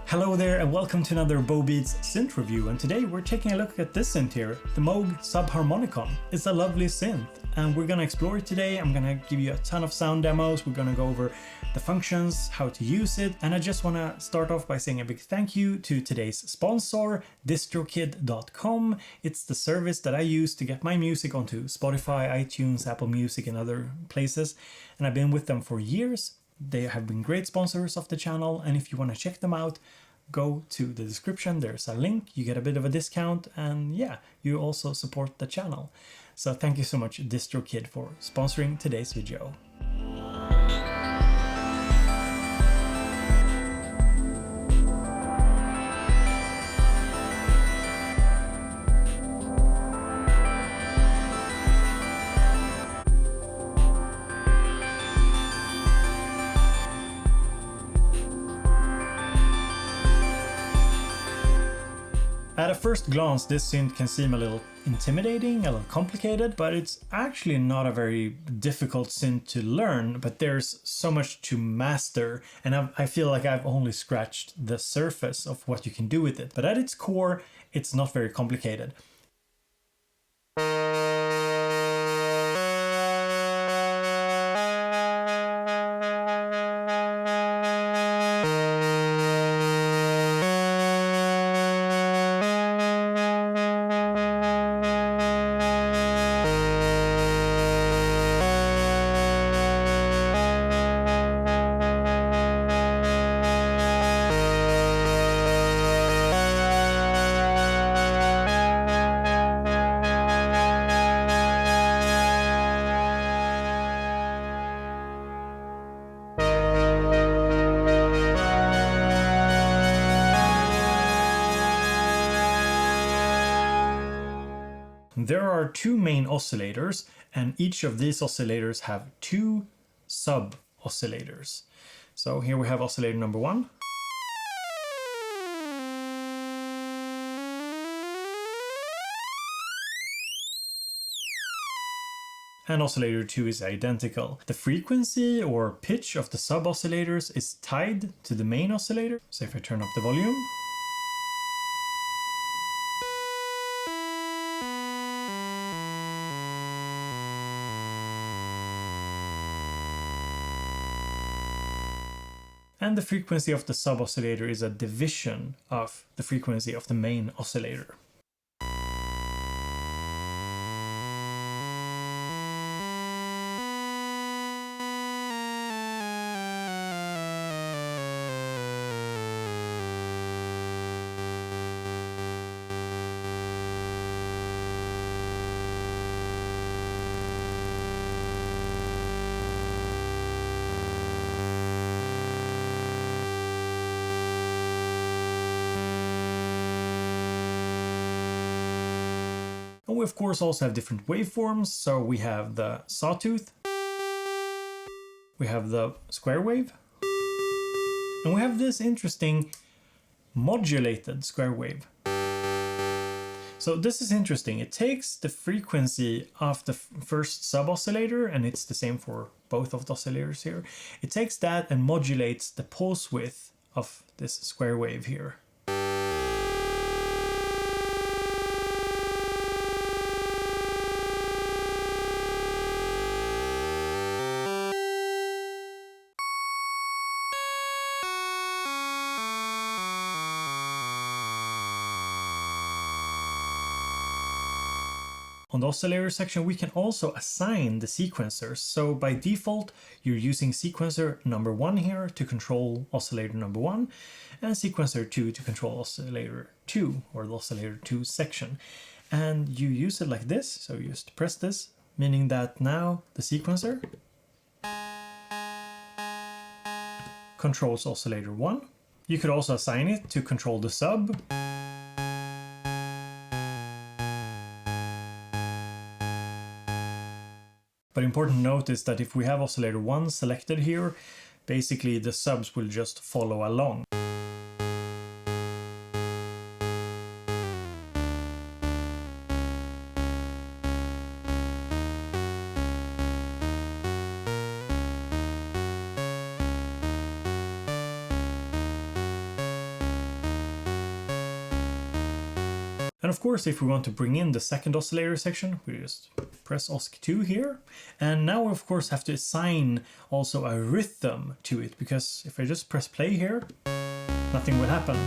Hello there and welcome to another Bobeats synth review, and today we're taking a look at this synth here, the Moog Subharmonicon. It's a lovely synth and we're gonna explore it today. I'm gonna give you a ton of sound demos, we're gonna go over the functions, how to use it, and I just wanna start off by saying a big thank you to today's sponsor, distrokid.com. It's the service that I use to get my music onto Spotify, iTunes, Apple Music and other places, and I've been with them for years. They have been great sponsors of the channel, and if you want to check them out, go to the description, there's a link, you get a bit of a discount, and yeah, you also support the channel. So thank you so much DistroKid for sponsoring today's video. At a first glance, this synth can seem a little intimidating, a little complicated, but it's actually not a very difficult synth to learn, but there's so much to master, and I feel like I've only scratched the surface of what you can do with it. But at its core, it's not very complicated. There are two main oscillators, and each of these oscillators have two sub-oscillators. So here we have oscillator number 1. And oscillator 2 is identical. The frequency or pitch of the sub-oscillators is tied to the main oscillator. So if I turn up the volume, and the frequency of the sub-oscillator is a division of the frequency of the main oscillator. And we of course also have different waveforms, so we have the sawtooth, we have the square wave, and we have this interesting modulated square wave. So this is interesting. It takes the frequency of the first sub-oscillator, and it's the same for both of the oscillators here. It takes that and modulates the pulse width of this square wave here. On the oscillator section, we can also assign the sequencers. So by default, you're using sequencer number 1 here to control oscillator number 1, and sequencer 2 to control oscillator 2, or the oscillator 2 section. And you use it like this, so you just press this, meaning that now the sequencer controls oscillator 1. You could also assign it to control the sub. But important note is that if we have oscillator 1 selected here, basically the subs will just follow along. And of course, if we want to bring in the second oscillator section, we just press OSC2 here. And now we of course have to assign also a rhythm to it, because if I just press play here, nothing will happen.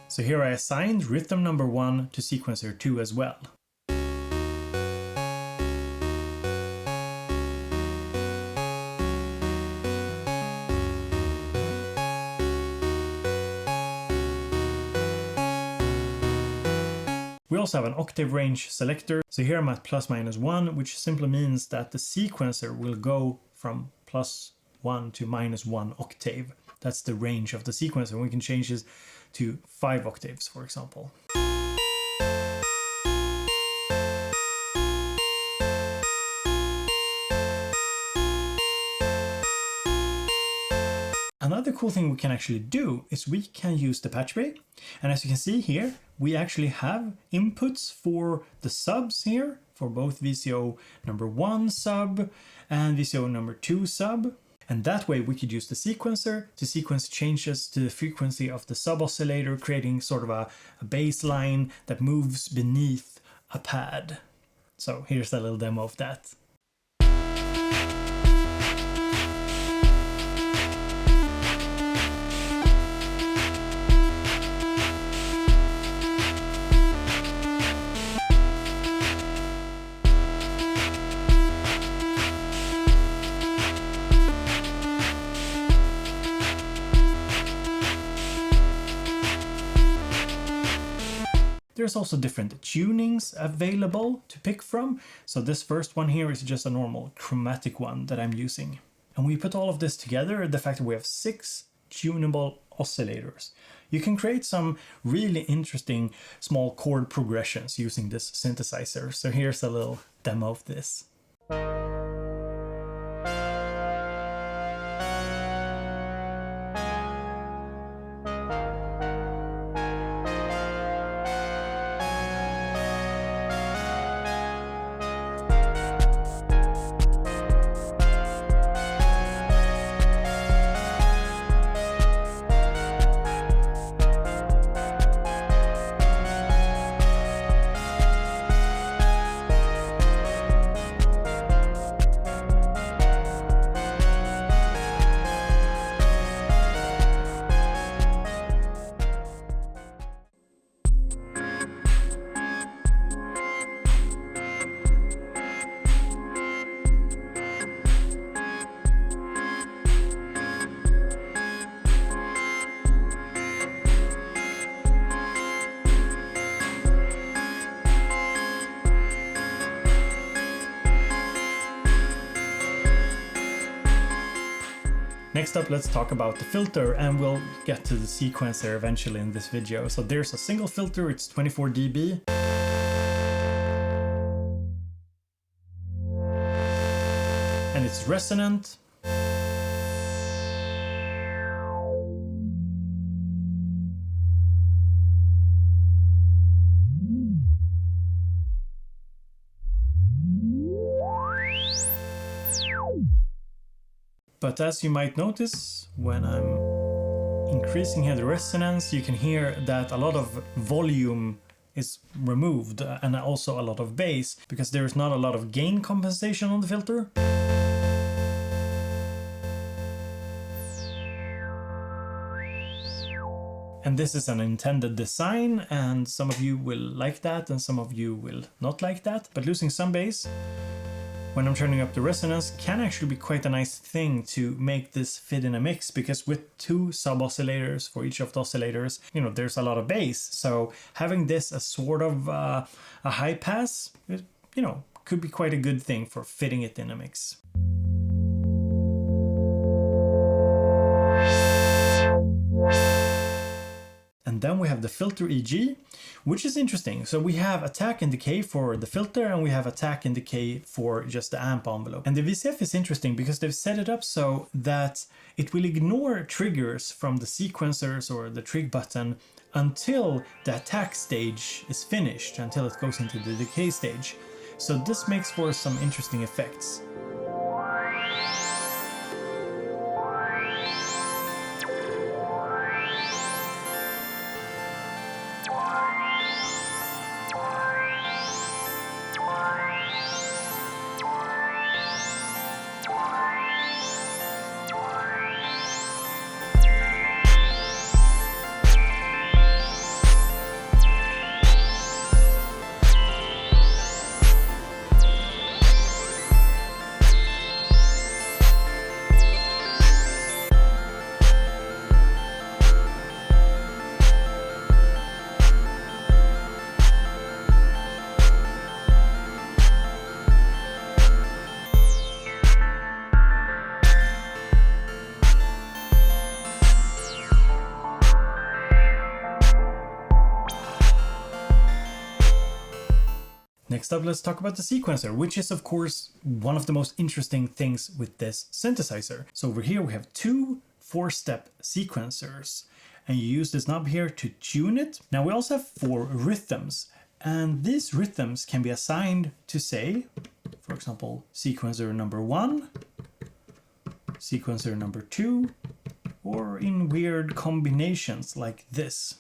So here I assigned rhythm number 1 to sequencer 2 as well. We also have an octave range selector. So here I'm at ±1, which simply means that the sequencer will go from +1 to -1 octave. That's the range of the sequencer. We can change this to 5 octaves, for example. Another cool thing we can actually do is we can use the patch bay. And as you can see here, we actually have inputs for the subs here, for both VCO number 1 sub and VCO number 2 sub. And that way we could use the sequencer to sequence changes to the frequency of the sub oscillator, creating sort of a baseline that moves beneath a pad. So here's a little demo of that. There's also different tunings available to pick from. So this first one here is just a normal chromatic one that I'm using. And we put all of this together, the fact that we have 6 tunable oscillators. You can create some really interesting small chord progressions using this synthesizer. So here's a little demo of this. Next up, let's talk about the filter, and we'll get to the sequencer eventually in this video. So there's a single filter, it's 24 dB. And it's resonant. But as you might notice, when I'm increasing here the resonance, you can hear that a lot of volume is removed and also a lot of bass, because there is not a lot of gain compensation on the filter. And this is an intended design, and some of you will like that and some of you will not like that. But losing some bass when I'm turning up the resonance can actually be quite a nice thing to make this fit in a mix, because with 2 sub oscillators for each of the oscillators, you know, there's a lot of bass. So having this as sort of a high pass, you know, could be quite a good thing for fitting it in a mix. And then we have the filter EG, which is interesting. So we have attack and decay for the filter, and we have attack and decay for just the amp envelope. And the VCF is interesting because they've set it up so that it will ignore triggers from the sequencers or the trig button until the attack stage is finished, until it goes into the decay stage. So this makes for some interesting effects. Next up, let's talk about the sequencer, which is of course one of the most interesting things with this synthesizer. So over here we have two 4-step sequencers, and you use this knob here to tune it. Now we also have 4 rhythms, and these rhythms can be assigned to, say, for example, sequencer number 1, sequencer number 2, or in weird combinations like this.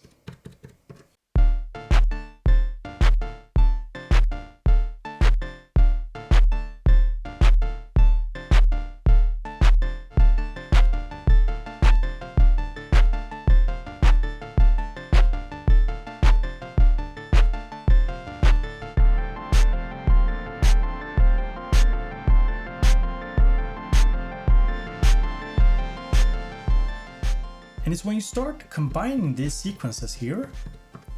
And it's when you start combining these sequences here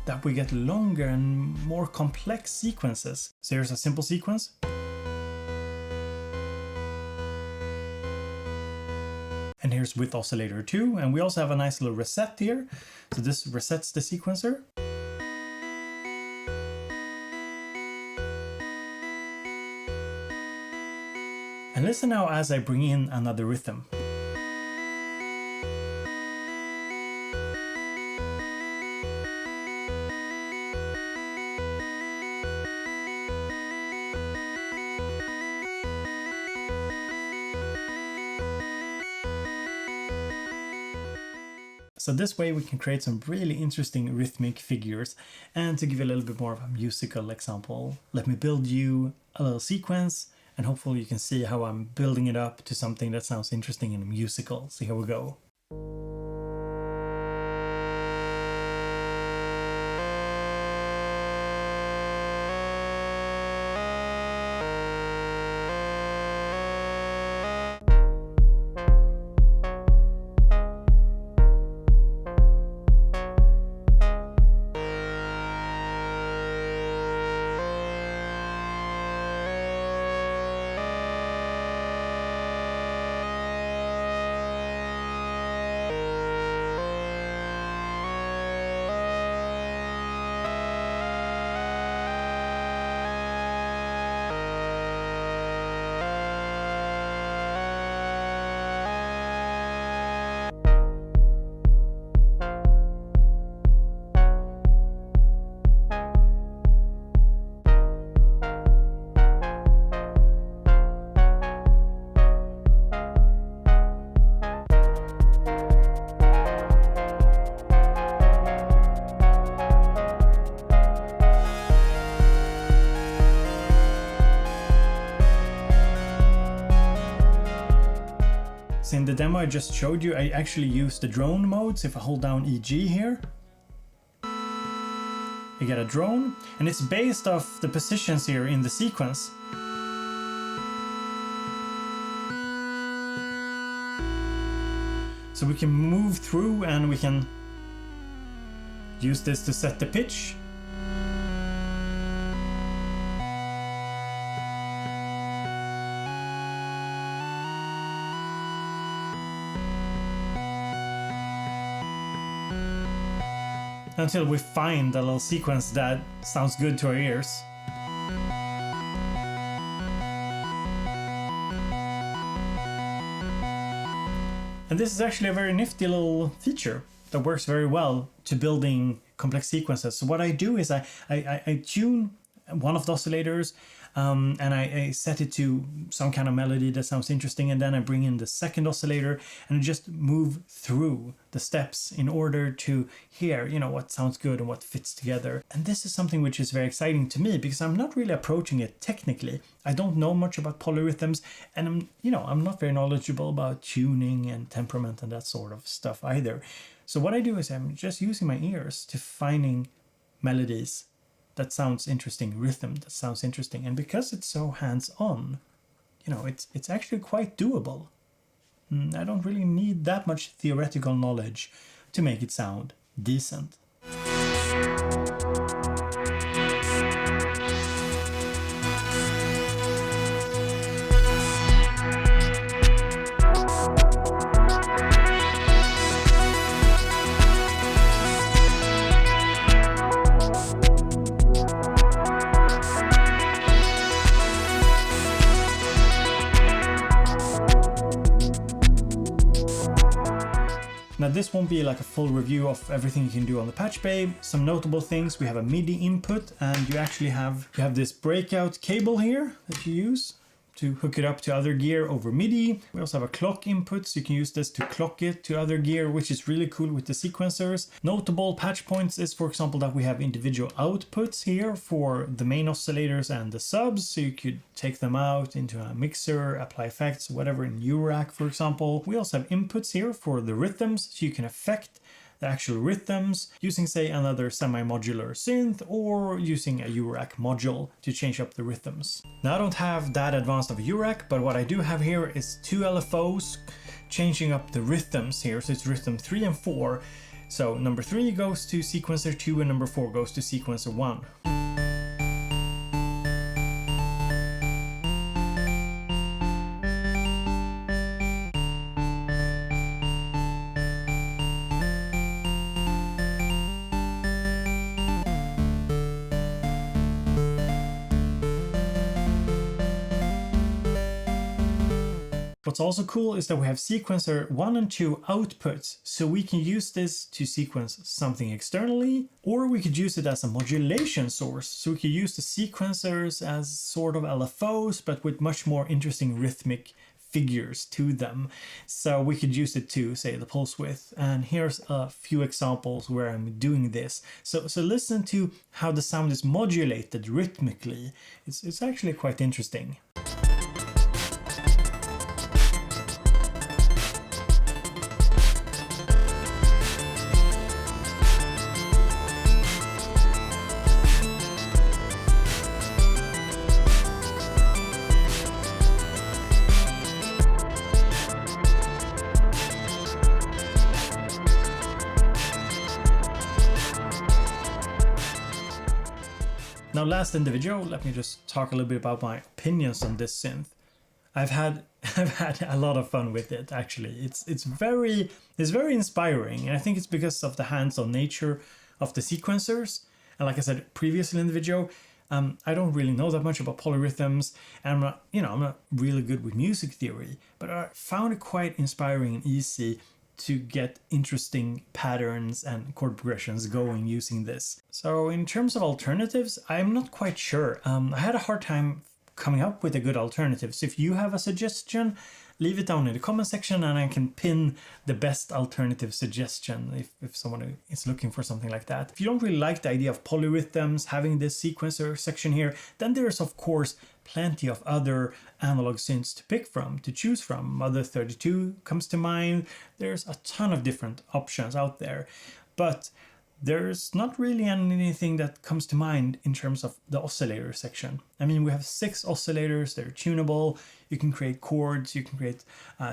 that we get longer and more complex sequences. So here's a simple sequence. And here's with oscillator 2, and we also have a nice little reset here. So this resets the sequencer. And listen now as I bring in another rhythm. So this way we can create some really interesting rhythmic figures. And to give you a little bit more of a musical example, let me build you a little sequence, and hopefully you can see how I'm building it up to something that sounds interesting and musical. So here we go. In the demo I just showed you, I actually use the drone mode. So if I hold down EG here, you get a drone, and it's based off the positions here in the sequence. So we can move through and we can use this to set the pitch. until we find a little sequence that sounds good to our ears. And this is actually a very nifty little feature that works very well to building complex sequences. So what I do is I tune one of the oscillators and I set it to some kind of melody that sounds interesting, and then I bring in the second oscillator and I just move through the steps in order to hear, you know, what sounds good and what fits together. And this is something which is very exciting to me because I'm not really approaching it technically. I don't know much about polyrhythms, and I'm not very knowledgeable about tuning and temperament and that sort of stuff either. So what I do is I'm just using my ears to finding melodies that sounds interesting, rhythm that sounds interesting. And because it's so hands-on, it's actually quite doable. I don't really need that much theoretical knowledge to make it sound decent. Now this won't be like a full review of everything you can do on the patch bay. Some notable things: we have a MIDI input, and you actually have this breakout cable here that you use to hook it up to other gear over MIDI. We also have a clock input, so you can use this to clock it to other gear, which is really cool with the sequencers. Notable patch points is, for example, that we have individual outputs here for the main oscillators and the subs, so you could take them out into a mixer, apply effects, whatever, in URAC, for example. We also have inputs here for the rhythms, so you can affect the actual rhythms using, say, another semi-modular synth, or using a URAC module to change up the rhythms. Now I don't have that advanced of a URAC, but what I do have here is two LFOs changing up the rhythms here. So it's rhythm 3 and 4. So number 3 goes to sequencer 2 and number 4 goes to sequencer 1. What's also cool is that we have sequencer 1 and 2 outputs, so we can use this to sequence something externally, or we could use it as a modulation source. So we could use the sequencers as sort of LFOs, but with much more interesting rhythmic figures to them. So we could use it to, say, the pulse width. And here's a few examples where I'm doing this. So listen to how the sound is modulated rhythmically. It's actually quite interesting. Now, last in the video, let me just talk a little bit about my opinions on this synth. I've had a lot of fun with it, actually. It's very inspiring, and I think it's because of the hands-on nature of the sequencers. And like I said previously in the video, I don't really know that much about polyrhythms, and I'm not really good with music theory, but I found it quite inspiring and easy to get interesting patterns and chord progressions going using this. So in terms of alternatives, I'm not quite sure. I had a hard time coming up with a good alternative. So if you have a suggestion, leave it down in the comment section and I can pin the best alternative suggestion if someone is looking for something like that. If you don't really like the idea of polyrhythms, having this sequencer section here, then there's of course plenty of other analog synths to pick from, to choose from. Mother 32 comes to mind. There's a ton of different options out there, but there's not really anything that comes to mind in terms of the oscillator section. I mean, we have 6 oscillators, they're tunable, you can create chords, you can create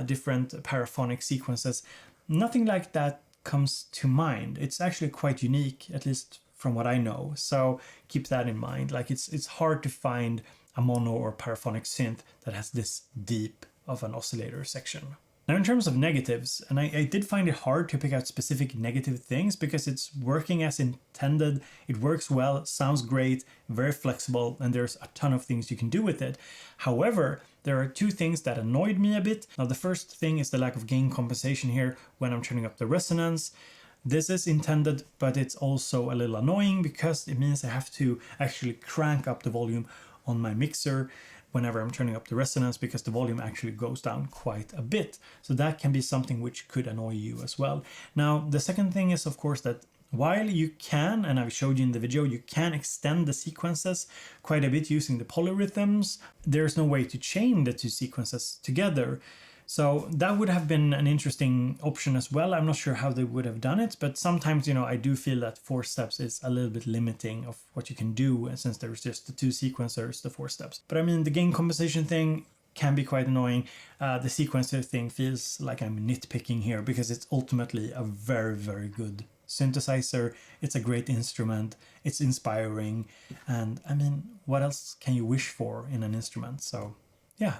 different paraphonic sequences. Nothing like that comes to mind. It's actually quite unique, at least from what I know. So keep that in mind. Like it's hard to find a mono or paraphonic synth that has this deep of an oscillator section. Now in terms of negatives, and I did find it hard to pick out specific negative things because it's working as intended, it works well, sounds great, very flexible, and there's a ton of things you can do with it. However, there are two things that annoyed me a bit. Now the first thing is the lack of gain compensation here when I'm turning up the resonance. This is intended, but it's also a little annoying because it means I have to actually crank up the volume on my mixer whenever I'm turning up the resonance, because the volume actually goes down quite a bit. So that can be something which could annoy you as well. Now, the second thing is, of course, that while you can, and I've showed you in the video, you can extend the sequences quite a bit using the polyrhythms, there's no way to chain the two sequences together. So that would have been an interesting option as well. I'm not sure how they would have done it, but sometimes, you know, I do feel that 4 steps is a little bit limiting of what you can do, since there's just the 2 sequencers, the 4 steps. But I mean, the gain compensation thing can be quite annoying. The sequencer thing feels like I'm nitpicking here because it's ultimately a very, very good synthesizer. It's a great instrument, it's inspiring, and I mean, what else can you wish for in an instrument? So yeah,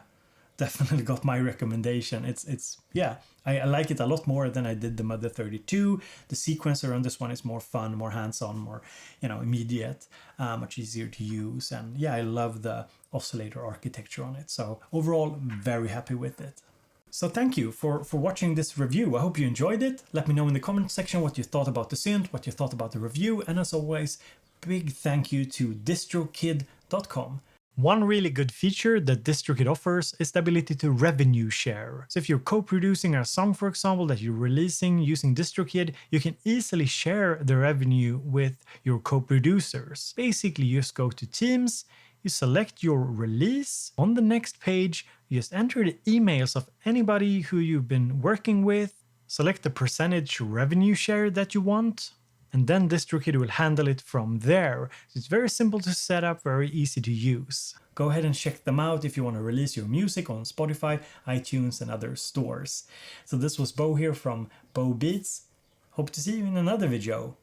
definitely got my recommendation. It's yeah, I like it a lot more than I did the Mother 32. The sequencer on this one is more fun, more hands-on, more, you know, immediate, much easier to use, and yeah, I love the oscillator architecture on it. So overall, very happy with it. So thank you for watching this review. I hope you enjoyed it. Let me know in the comment section what you thought about the synth, what you thought about the review, and as always, big thank you to distrokid.com. One really good feature that DistroKid offers is the ability to revenue share. So if you're co-producing a song, for example, that you're releasing using DistroKid, you can easily share the revenue with your co-producers. Basically, you just go to Teams, you select your release. On the next page, you just enter the emails of anybody who you've been working with, select the percentage revenue share that you want, and then DistroKid will handle it from there. So it's very simple to set up, very easy to use. Go ahead and check them out if you want to release your music on Spotify, iTunes, and other stores. So this was Bo here from Bobeats. Hope to see you in another video.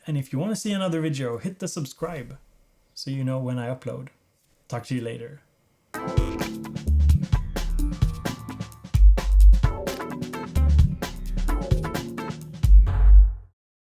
And if you want to see another video, hit the subscribe so you know when I upload. Talk to you later.